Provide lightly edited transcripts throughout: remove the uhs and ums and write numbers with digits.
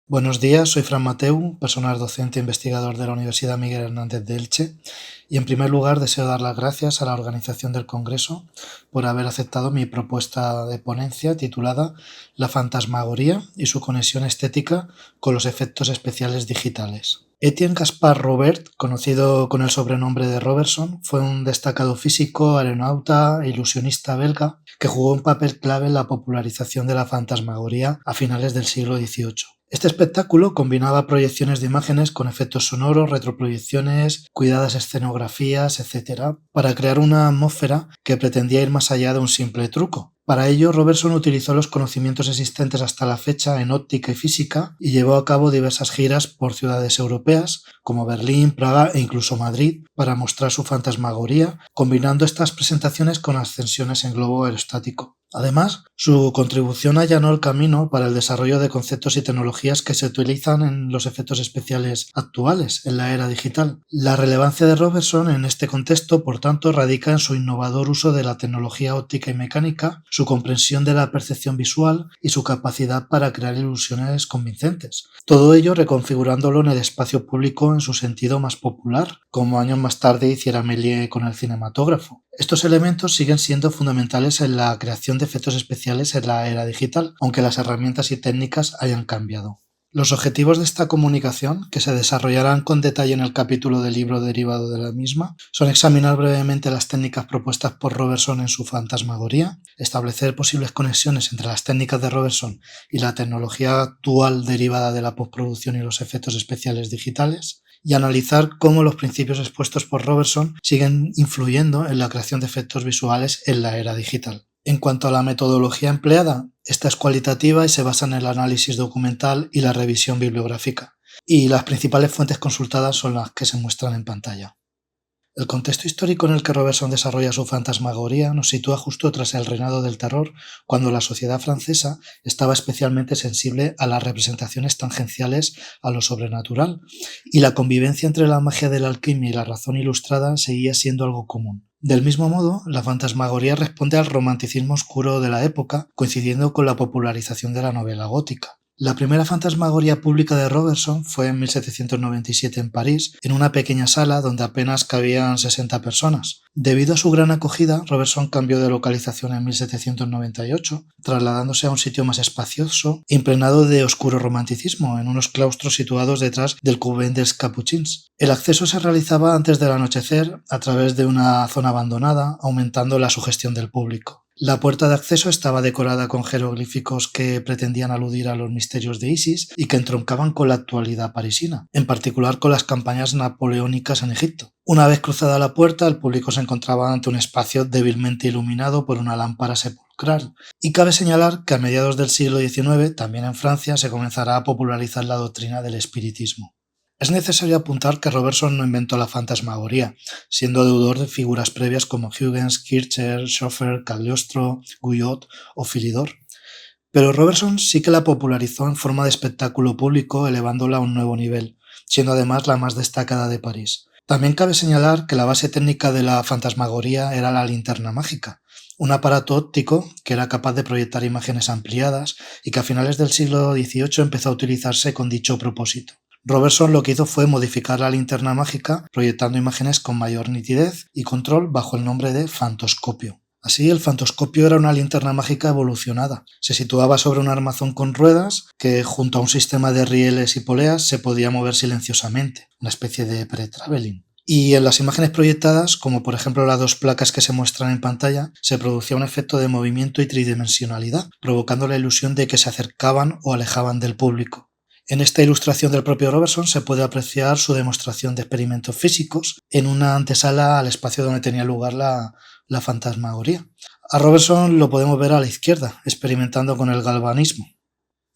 Buenos días, soy Fran Mateu, personal docente e investigador de la Universidad Miguel Hernández de Elche, y en primer lugar deseo dar las gracias a la organización del Congreso por haber aceptado mi propuesta de ponencia titulada La fantasmagoría y su conexión estética con los efectos especiales digitales. Etienne Gaspard Robert, conocido con el sobrenombre de Robertson, fue un destacado físico, aeronauta e ilusionista belga que jugó un papel clave en la popularización de la fantasmagoría a finales del siglo XVIII. Este espectáculo combinaba proyecciones de imágenes con efectos sonoros, retroproyecciones, cuidadas escenografías, etc., para crear una atmósfera que pretendía ir más allá de un simple truco. Para ello, Robertson utilizó los conocimientos existentes hasta la fecha en óptica y física y llevó a cabo diversas giras por ciudades europeas, como Berlín, Praga e incluso Madrid, para mostrar su fantasmagoría, combinando estas presentaciones con ascensiones en globo aerostático. Además, su contribución allanó el camino para el desarrollo de conceptos y tecnologías que se utilizan en los efectos especiales actuales, en la era digital. La relevancia de Robertson en este contexto, por tanto, radica en su innovador uso de la tecnología óptica y mecánica, su comprensión de la percepción visual y su capacidad para crear ilusiones convincentes. Todo ello reconfigurándolo en el espacio público en su sentido más popular, como años más tarde hiciera Méliès con el cinematógrafo. Estos elementos siguen siendo fundamentales en la creación de efectos especiales en la era digital, aunque las herramientas y técnicas hayan cambiado. Los objetivos de esta comunicación, que se desarrollarán con detalle en el capítulo del libro derivado de la misma, son examinar brevemente las técnicas propuestas por Robertson en su fantasmagoría, establecer posibles conexiones entre las técnicas de Robertson y la tecnología actual derivada de la postproducción y los efectos especiales digitales, y analizar cómo los principios expuestos por Robertson siguen influyendo en la creación de efectos visuales en la era digital. En cuanto a la metodología empleada, esta es cualitativa y se basa en el análisis documental y la revisión bibliográfica, y las principales fuentes consultadas son las que se muestran en pantalla. El contexto histórico en el que Robertson desarrolla su fantasmagoría nos sitúa justo tras el reinado del terror, cuando la sociedad francesa estaba especialmente sensible a las representaciones tangenciales a lo sobrenatural, y la convivencia entre la magia de la alquimia y la razón ilustrada seguía siendo algo común. Del mismo modo, la fantasmagoría responde al romanticismo oscuro de la época, coincidiendo con la popularización de la novela gótica. La primera fantasmagoría pública de Robertson fue en 1797 en París, en una pequeña sala donde apenas cabían 60 personas. Debido a su gran acogida, Robertson cambió de localización en 1798, trasladándose a un sitio más espacioso, impregnado de oscuro romanticismo, en unos claustros situados detrás del Couvent des Capucins. El acceso se realizaba antes del anochecer, a través de una zona abandonada, aumentando la sugestión del público. La puerta de acceso estaba decorada con jeroglíficos que pretendían aludir a los misterios de Isis y que entroncaban con la actualidad parisina, en particular con las campañas napoleónicas en Egipto. Una vez cruzada la puerta, el público se encontraba ante un espacio débilmente iluminado por una lámpara sepulcral, y cabe señalar que a mediados del siglo XIX, también en Francia, se comenzará a popularizar la doctrina del espiritismo. Es necesario apuntar que Robertson no inventó la fantasmagoría, siendo deudor de figuras previas como Huygens, Kircher, Schoeffer, Cagliostro, Guyot o Philidor. Pero Robertson sí que la popularizó en forma de espectáculo público, elevándola a un nuevo nivel, siendo además la más destacada de París. También cabe señalar que la base técnica de la fantasmagoría era la linterna mágica, un aparato óptico que era capaz de proyectar imágenes ampliadas y que a finales del siglo XVIII empezó a utilizarse con dicho propósito. Robertson lo que hizo fue modificar la linterna mágica proyectando imágenes con mayor nitidez y control bajo el nombre de fantoscopio. Así, el fantoscopio era una linterna mágica evolucionada. Se situaba sobre un armazón con ruedas que, junto a un sistema de rieles y poleas, se podía mover silenciosamente, una especie de pre-traveling. Y en las imágenes proyectadas, como por ejemplo las dos placas que se muestran en pantalla, se producía un efecto de movimiento y tridimensionalidad, provocando la ilusión de que se acercaban o alejaban del público. En esta ilustración del propio Robertson se puede apreciar su demostración de experimentos físicos en una antesala al espacio donde tenía lugar la fantasmagoría. A Robertson lo podemos ver a la izquierda, experimentando con el galvanismo.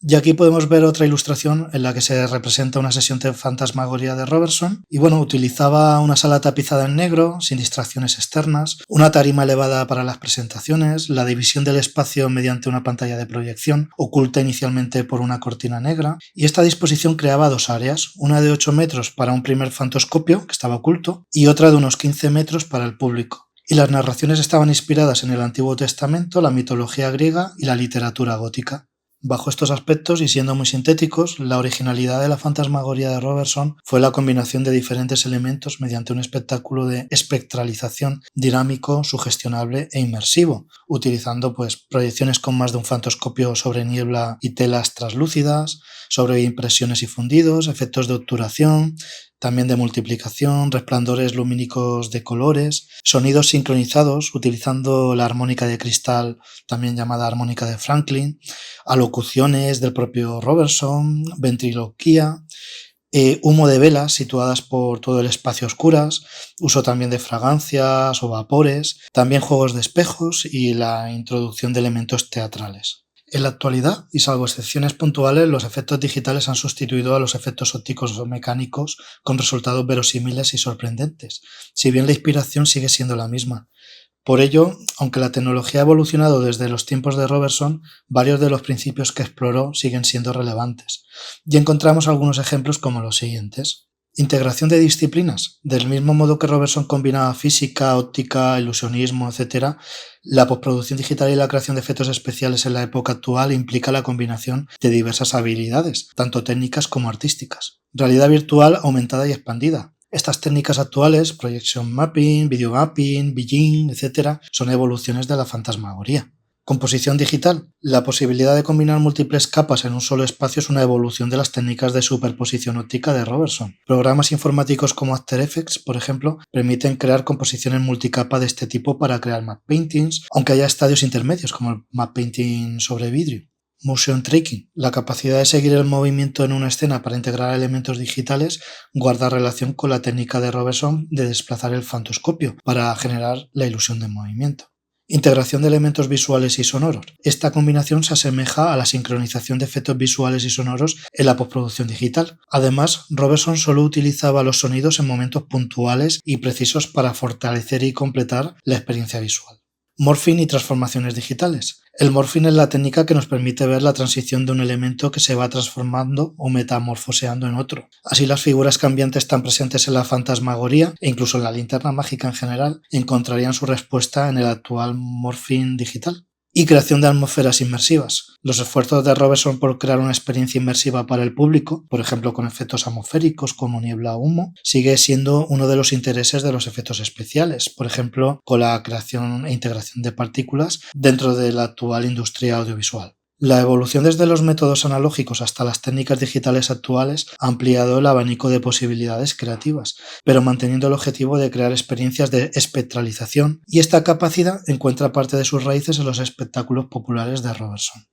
Y aquí podemos ver otra ilustración en la que se representa una sesión de fantasmagoría de Robertson. Y bueno, utilizaba una sala tapizada en negro, sin distracciones externas, una tarima elevada para las presentaciones, la división del espacio mediante una pantalla de proyección, oculta inicialmente por una cortina negra. Y esta disposición creaba dos áreas, una de 8 metros para un primer fantoscopio, que estaba oculto, y otra de unos 15 metros para el público. Y las narraciones estaban inspiradas en el Antiguo Testamento, la mitología griega y la literatura gótica. Bajo estos aspectos y siendo muy sintéticos, la originalidad de la fantasmagoría de Robertson fue la combinación de diferentes elementos mediante un espectáculo de espectralización dinámico, sugestionable e inmersivo, utilizando proyecciones con más de un fantoscopio sobre niebla y telas translúcidas, sobre impresiones y fundidos, efectos de obturación, también de multiplicación, resplandores lumínicos de colores, sonidos sincronizados utilizando la armónica de cristal, también llamada armónica de Franklin, alocuciones del propio Robertson, ventriloquía, humo de velas situadas por todo el espacio oscuras, uso también de fragancias o vapores, también juegos de espejos y la introducción de elementos teatrales. En la actualidad, y salvo excepciones puntuales, los efectos digitales han sustituido a los efectos ópticos o mecánicos con resultados verosímiles y sorprendentes, si bien la inspiración sigue siendo la misma. Por ello, aunque la tecnología ha evolucionado desde los tiempos de Robertson, varios de los principios que exploró siguen siendo relevantes. Y encontramos algunos ejemplos como los siguientes. Integración de disciplinas. Del mismo modo que Robertson combinaba física, óptica, ilusionismo, etc., la postproducción digital y la creación de efectos especiales en la época actual implica la combinación de diversas habilidades, tanto técnicas como artísticas. Realidad virtual aumentada y expandida. Estas técnicas actuales, projection mapping, video mapping, Beijing, etc., son evoluciones de la fantasmagoría. Composición digital. La posibilidad de combinar múltiples capas en un solo espacio es una evolución de las técnicas de superposición óptica de Robertson. Programas informáticos como After Effects, por ejemplo, permiten crear composiciones multicapa de este tipo para crear matte paintings, aunque haya estadios intermedios como el matte painting sobre vidrio. Motion tracking. La capacidad de seguir el movimiento en una escena para integrar elementos digitales guarda relación con la técnica de Robertson de desplazar el fantoscopio para generar la ilusión de movimiento. Integración de elementos visuales y sonoros. Esta combinación se asemeja a la sincronización de efectos visuales y sonoros en la postproducción digital. Además, Robertson solo utilizaba los sonidos en momentos puntuales y precisos para fortalecer y completar la experiencia visual. Morphing y transformaciones digitales. El morphing es la técnica que nos permite ver la transición de un elemento que se va transformando o metamorfoseando en otro. Así, las figuras cambiantes tan presentes en la fantasmagoría e incluso en la linterna mágica en general encontrarían su respuesta en el actual morphing digital. Y creación de atmósferas inmersivas. Los esfuerzos de Robertson por crear una experiencia inmersiva para el público, por ejemplo con efectos atmosféricos como niebla o humo, sigue siendo uno de los intereses de los efectos especiales, por ejemplo con la creación e integración de partículas dentro de la actual industria audiovisual. La evolución desde los métodos analógicos hasta las técnicas digitales actuales ha ampliado el abanico de posibilidades creativas, pero manteniendo el objetivo de crear experiencias de espectralización, y esta capacidad encuentra parte de sus raíces en los espectáculos populares de Robertson.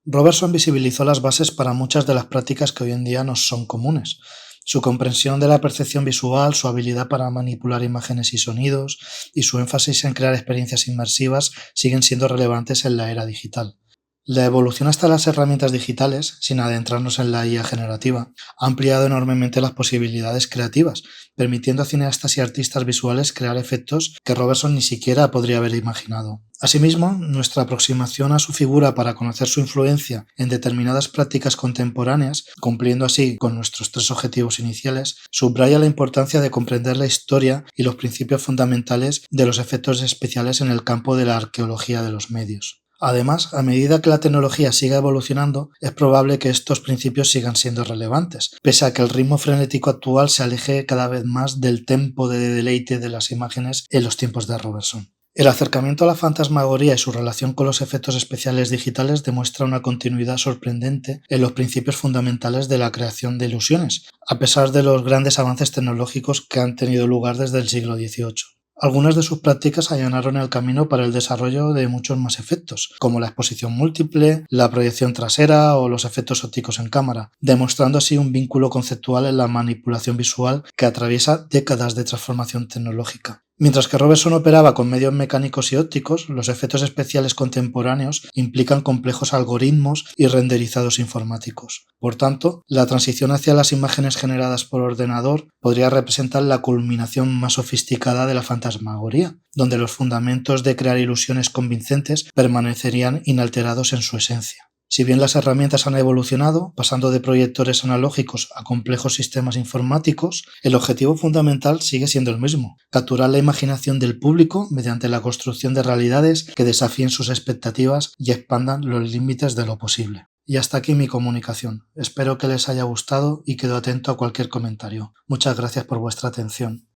Robertson visibilizó las bases para muchas de las prácticas que hoy en día nos son comunes. Su comprensión de la percepción visual, su habilidad para manipular imágenes y sonidos, y su énfasis en crear experiencias inmersivas siguen siendo relevantes en la era digital. La evolución hasta las herramientas digitales, sin adentrarnos en la IA generativa, ha ampliado enormemente las posibilidades creativas, permitiendo a cineastas y artistas visuales crear efectos que Robertson ni siquiera podría haber imaginado. Asimismo, nuestra aproximación a su figura para conocer su influencia en determinadas prácticas contemporáneas, cumpliendo así con nuestros 3 objetivos iniciales, subraya la importancia de comprender la historia y los principios fundamentales de los efectos especiales en el campo de la arqueología de los medios. Además, a medida que la tecnología siga evolucionando, es probable que estos principios sigan siendo relevantes, pese a que el ritmo frenético actual se aleje cada vez más del tempo de deleite de las imágenes en los tiempos de Robertson. El acercamiento a la fantasmagoría y su relación con los efectos especiales digitales demuestra una continuidad sorprendente en los principios fundamentales de la creación de ilusiones, a pesar de los grandes avances tecnológicos que han tenido lugar desde el siglo XVIII. Algunas de sus prácticas allanaron el camino para el desarrollo de muchos más efectos, como la exposición múltiple, la proyección trasera o los efectos ópticos en cámara, demostrando así un vínculo conceptual en la manipulación visual que atraviesa décadas de transformación tecnológica. Mientras que Robertson operaba con medios mecánicos y ópticos, los efectos especiales contemporáneos implican complejos algoritmos y renderizados informáticos. Por tanto, la transición hacia las imágenes generadas por ordenador podría representar la culminación más sofisticada de la fantasmagoría, donde los fundamentos de crear ilusiones convincentes permanecerían inalterados en su esencia. Si bien las herramientas han evolucionado, pasando de proyectores analógicos a complejos sistemas informáticos, el objetivo fundamental sigue siendo el mismo: capturar la imaginación del público mediante la construcción de realidades que desafíen sus expectativas y expandan los límites de lo posible. Y hasta aquí mi comunicación. Espero que les haya gustado y quedo atento a cualquier comentario. Muchas gracias por vuestra atención.